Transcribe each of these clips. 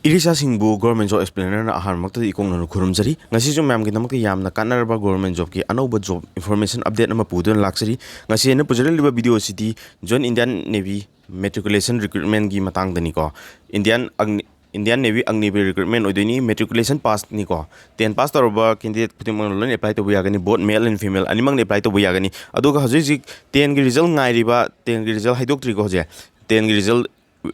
Irisa Singbu government job explainer na ahar makta ikong nanu khurumjari ngasi jo ma'am gidamak yamna kanarba government job ki anouba job information update nama pudun laksari ngasi na pujari liba video city John Indian Navy matriculation recruitment gi matang dani ko Indian Navy Agniveer recruitment oidini matriculation pass ni ko 10 pass toroba candidate putimang lon apply to buyagani both male and female animang apply to buyagani aduga hajik 10 gi result ngai riba 10 gi result haidok tri ko je 10 gi result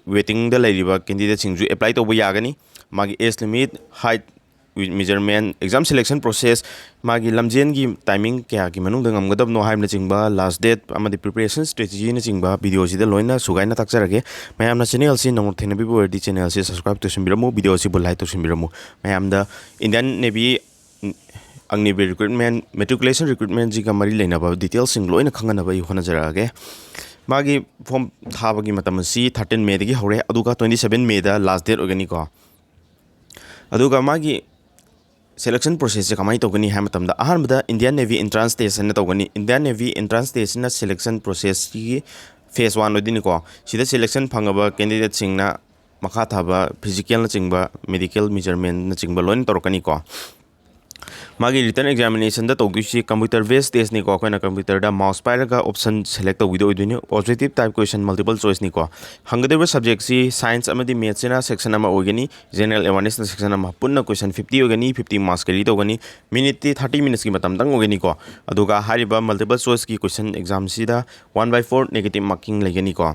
waiting the ladiba candidate sing apply to buyagani magi age limit height measurement exam selection process magi lamjen gi timing kya gi manung dangam gadab no haim na chingba last date amadi preparation strategy na chingba video si da loina sugai na takjarage mayam na channel si nong thena bi di channel si subscribe to simbiramu video si like to simbiramu mayam da Indian Navy Agniveer recruitment matriculation recruitment ji ga mari leina ba details sing loina khangana ba hona jarage magi form thabagi matam si 13 May dagi hore aduga 27 May da last date ogani ko aduga magi selection process kamai togani ha matam da ahanbada Indian Navy entrance test na togani Indian Navy entrance test na selection process ki phase 1 odini ko sida selection phangaba candidate sing na makha thaba physical na chingba medical measurement na chingba loin torkani ko magi written examination da togdusi computer based test ni ko koina computer da mouse pairaga option select to video iduni positive type question multiple choice ni ko hangade subject si science amadi maths na section ama ogani general awareness na section ama punna question 50 ogani 50 marks kali to ogani minute 30 minutes ki matam dang ogani ko aduga hariba multiple choice ki question exam si da 1/4 negative marking legani ko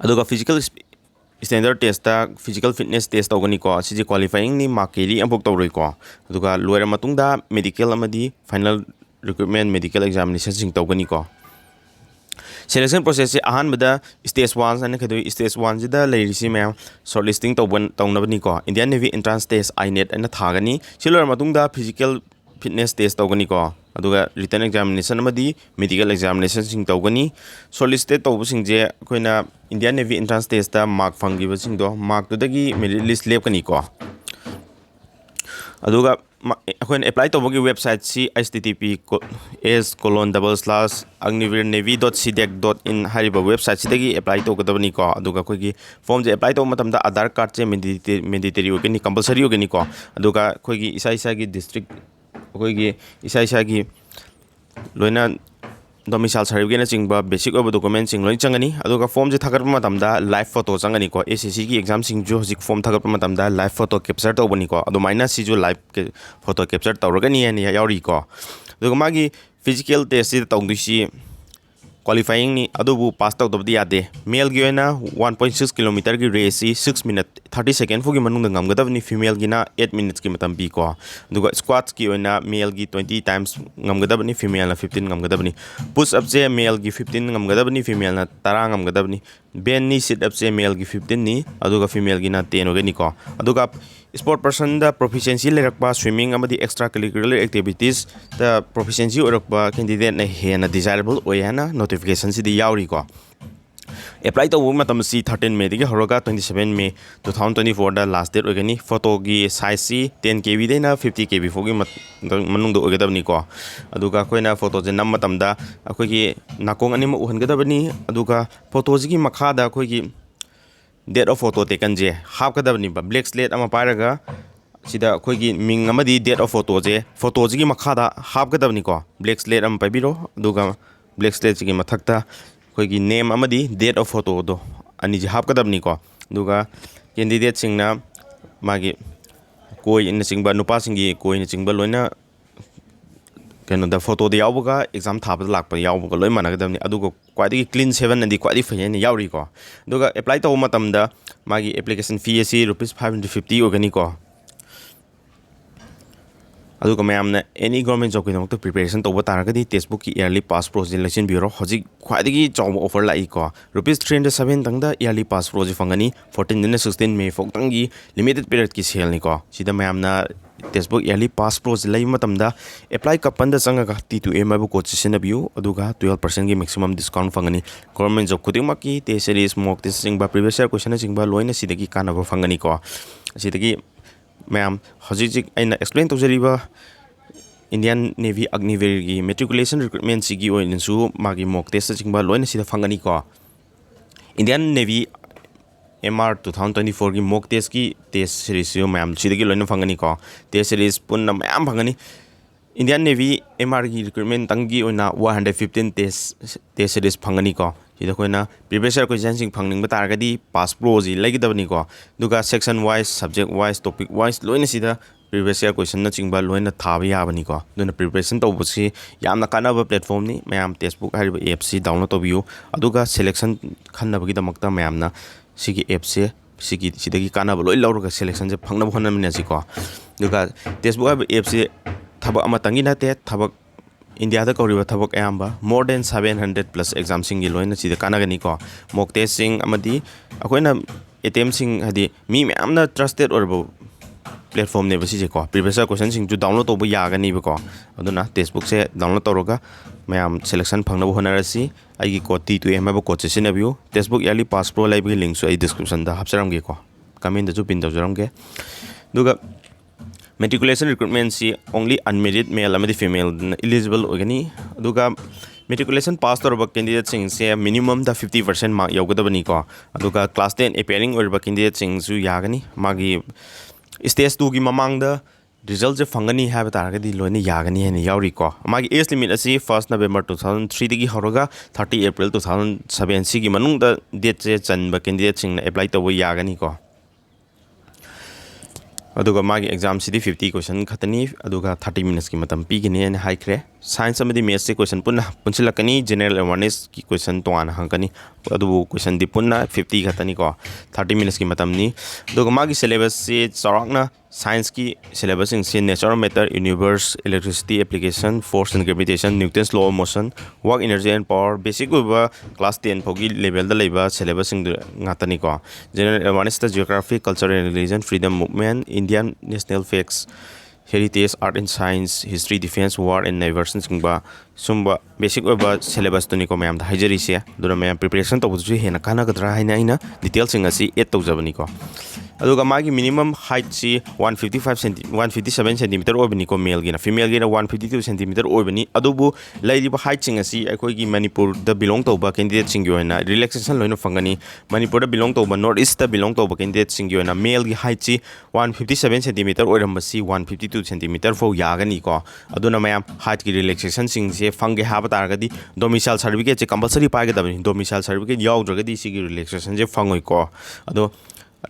aduga physical standard test ta physical fitness test togani ko siji qualifying ni markeri ampok tawroi ko aduga loira matung da medical amadi final recruitment medical examination sing togani ko selection process se ahan bada stage 1 ane khadoi stage 1 jida leirisi me shortlisting tawnabani ko Indian Navy entrance test inet ana thagani silora matung da physical fitness test togani ko aduga written examination amadi medical examination sing togani shortlisted tawbu sing je koina Indian Navy entrance test ta mark fangiba sing do mark to dagi merit list lepkani ko aduga akoin apply tawbagi website si https://agniveernavy.cdec.in hariba website sidagi apply tawgadabani ko aduga koigi form je apply taw matamda Aadhaar card che mandatory ogani compulsory ogani ko aduga koigi isa gi district koigi isa gi loina domicile certificate na chingba basic of document sing loi changani aduga form je thagar matamda live photo changani ko SSC gi exam sing jo hojik form thagar matamda live photo capture tawbani ko adu maina si jo live photo capture tawragani ani yauri ko aduga magi physical test si tawdusi qualifying ni adubu pass tawdabdi yade male gi oina 1.6 km gi race 6 minute 30 second fogi manung ngam gadabni female gi na 8 minutes ki matam bi ko aduga squats ki oina male gi 20 times ngam gadabni female na 15 ngam gadabni push up je male gi 15 ngam gadabni female na 10 ngam gadabni bend ni sit up je male gi 15 ni aduga female gi na 10 ogani ko aduga sport person da proficiency lerakba swimming amadi extracurricular activities da proficiency orakba candidate na hena desirable oyana notification si di yauri ko apply to matam si 13 May digi horoga 27 May 2024 da last date ogani photo gi size si 10 kb de na 50 kb fogi manung do ogadabni ko aduga koina photo je nam matam da akoi gi nakong ani ma uhan gadabani aduga photo ji gi makha da akoi gi date of photo taken je half kadabni ba black slate ama paraga sida khoi gi ming amadi date of photo ji gi makha da half kadabni ko black slate am pabiro aduga black slate gi mathakta khoi gi name amadi date of photo do ani ji half kadabni ko aduga candidate singna magi koi in singba nupa singi koi in singba loina kano da photo de yawga exam thaba lakpa yawga loi managadamni aduga kwadi clean 7 nandi kwadi fayani yawri ko aduga apply taw matamda magi application fee asi ₹550 ogani ko aduga mayamna any government job kinok preparation tawba taragadi textbook ki yearly pass pro selection bureau hojik kwadi gi job offer lai ko ₹307 tangda yearly pass pro ji fangani 14 din 16 May fok tangi limited period ki sale ni ko sida mayamna textbook yearly pass pro lai matamda apply kapanda changa T2A mabu coach sinabiu aduga 12% gi maximum discount fangani government job kuding maki te series mock test singba previous year question singba loina sidagi kanaba fangani ko sidagi Ma'am, hojik aina explain to jariba Indian Navy Agniveer gi matriculation recruitment sigi oinsu magi mock test chingba loina sida fangani ko Indian Navy MR 2024 की mock test की test series यो मैम सीधे लोइन फंगनी को test series पुन्ना मैम फंगनी Indian Navy MR की recruitment तंगी ओना 115 test series फंगनी को सीधा कोई ना previous year question सिंग फंगनिंग बता रहा pass pro जी लगी दबनी को दुका section wise subject wise topic wise lion सीधा previous year question ना चिंबा लोइन थाबी याबनी को दोनों preparation तो बुझी यामना काना ब platform नी मैम textbook हरी app सी download तो बियो अदुका selection खन्ना बगी दमकता मैम ना सिगी app से सिगी सिदगी काना ब लोइ लौर का selection से फंगना बखना मिने सिको दुका textbook हरी app से थबक अमा तंगी नाते थबक India दा कौरिबा थबक अयाम्बा more than 700 plus exam सिंग लोइन सिदा काना गनी को mock test सिंग अमदी अखोइना attempt सिंग हदी मी मैमना trusted और platform ने बसी को previous question सिंग जो download तो यागनी बको अदुना textbook से download तौरगा मैम selection फंगना होनरसी आई को T2 एम को सेशन अबियो textbook याली pass pro लाइब्रेरी लिंक सो आई description दा हबसरमगे को कमेंट दा जो पिन तौजरमगे दुगा matriculation recruitment si only unmarried male amadi female eligible ogani aduga matriculation pass torba candidate sing se minimum da 50% mark yogadabani ko aduga class 10 appearing or candidate sing su yagani magi stage 2 gi mamang da result je fangani ha ba taragadi loine yagani hen yauri ko magi age limit asi 1st November 2003 dagi horoga 30 April 2007 si gi manung da date je chanba candidate sing na apply to yagani ko अदुगा मागी exam सिदी 50 question खतनी अदुगा 30 minutes की मतम पीगने ने हाइक्रे साइंस अमदी मैथ्स से क्वेश्चन पुन्ना पुंसिलकनी जनरल अवेयरनेस की क्वेश्चन तोआन हंकनी अदुबु क्वेश्चन दि पुन्ना 50 खतनी को 30 मिनट्स की मतमनी अदुगा मागी सिलेबस से चौराकना साइंस की सिलेबस से nature matter universe electricity application force and gravitation Newton's law of motion work energy and power basic ओबा क्लास 10 फोगी लेवल द लेबा syllabus Singh ngатani ko general awareness the geography culture and religion freedom movement Indian national facts heritage art and science history defense war and diversion singba sumba basic oba syllabus to ni ko mayam da hajari se dura mayam preparation to buju hena kana gadra haina ina details sing asi add to jabani ko aduga magi minimum height si 157 cm obani ko male gina female gina 152 cm obani adubu lairiba height sing asi akoi gi Manipur da belong to ba candidate sing yoina relaxation loina fangani Manipur da belong to ba north east da belong to ba candidate sing yoina male gi height si 157 cm oiramba si 152 cm fo yagani ko aduna mayam height gi relaxation sing se fange haba targadi domicile certificate se compulsory paige dabani domicile certificate yaudragadi si gi relaxation je fangoi ko ado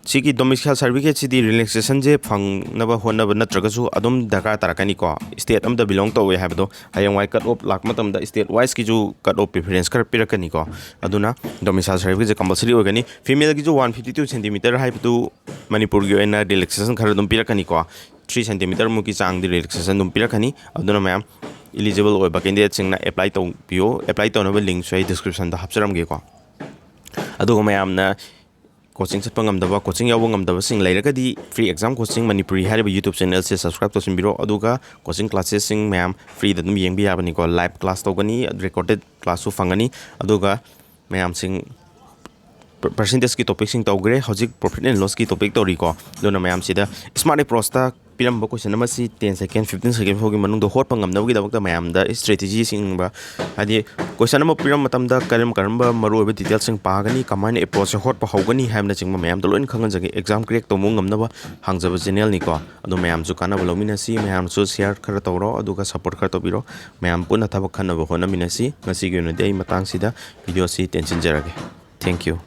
सिगी domicile certificate सिदी relaxation जे फंगनबा होनबा नत्रगसु अदुम दरकार तारकनी को स्टेट अमदा बिलोंग तोवे हाबदो हयंग वाइ कट ऑफ लाख मतमदा स्टेट वाइज की जो कट ऑफ प्रेफरेंस कर पिरकनी को अदुना डोमिसाइल सर्टिफिकेट जे कंपलसरी होगनी फीमेल की जो 152 सेंटीमीटर हाइबदु मणिपुर की ओना रिलैक्सेशन खर दुम पिरकनी को 3 सेंटीमीटर मुकी चांग दि रिलैक्सेशन दुम पिरकनी अदुना मैम एलिजिबल ओबा कैंडिडेट सिंगना अप्लाई तो पियो अप्लाई तोनबा लिंक सो डिस्क्रिप्शन दा हबसरमगे को अदुगा मैमना कोचिंग चटपा ngамदबा कोचिंग यावो ngамदबा सिंग लेरगदी फ्री एग्जाम कोचिंग मणिपुरी हारिबा यूट्यूब चैनल से सब्सक्राइब तोसिनबिरो अदुगा कोचिंग क्लासेस सिंग मैम फ्री दम येंबि याबनी को लाइव क्लास तोगनी रिकॉर्डेड क्लास सु फंगनी अदुगा मैम सिंग परसेंटेज की टॉपिक सिंग तोगरे हजिक प्रॉफिट एंड लॉस की टॉपिक तोरी को दोना मैम सिदा स्मार्ट प्रोस्टा पिरम क्वेश्चन नंबर सी 10 सेकंड 15 सेकंड होगी मनुंग दो होट पंगमनबगी दबक मैम द स्ट्रेटजी सिंग बा हादि क्वेश्चन नंबर पिरम मतम द करम करम मरो बे डिटेल सिंग पागनी कमाइन अप्रोच होट प होगनी हैमना सिंग मैम द लोइन खंगन जगे एग्जाम क्रैक तो मुंग ngamnaba हांगजब चैनल नि को अदो मैम जु काना बलोमिना सी मैम सु शेयर खर तौरो अदुगा सपोर्ट खर तोबिरो मैम पुना थबक खनब होना मिनासी ngasi gi न दे मतंग सिदा वीडियो सी टेंशन जरगे थैंक यू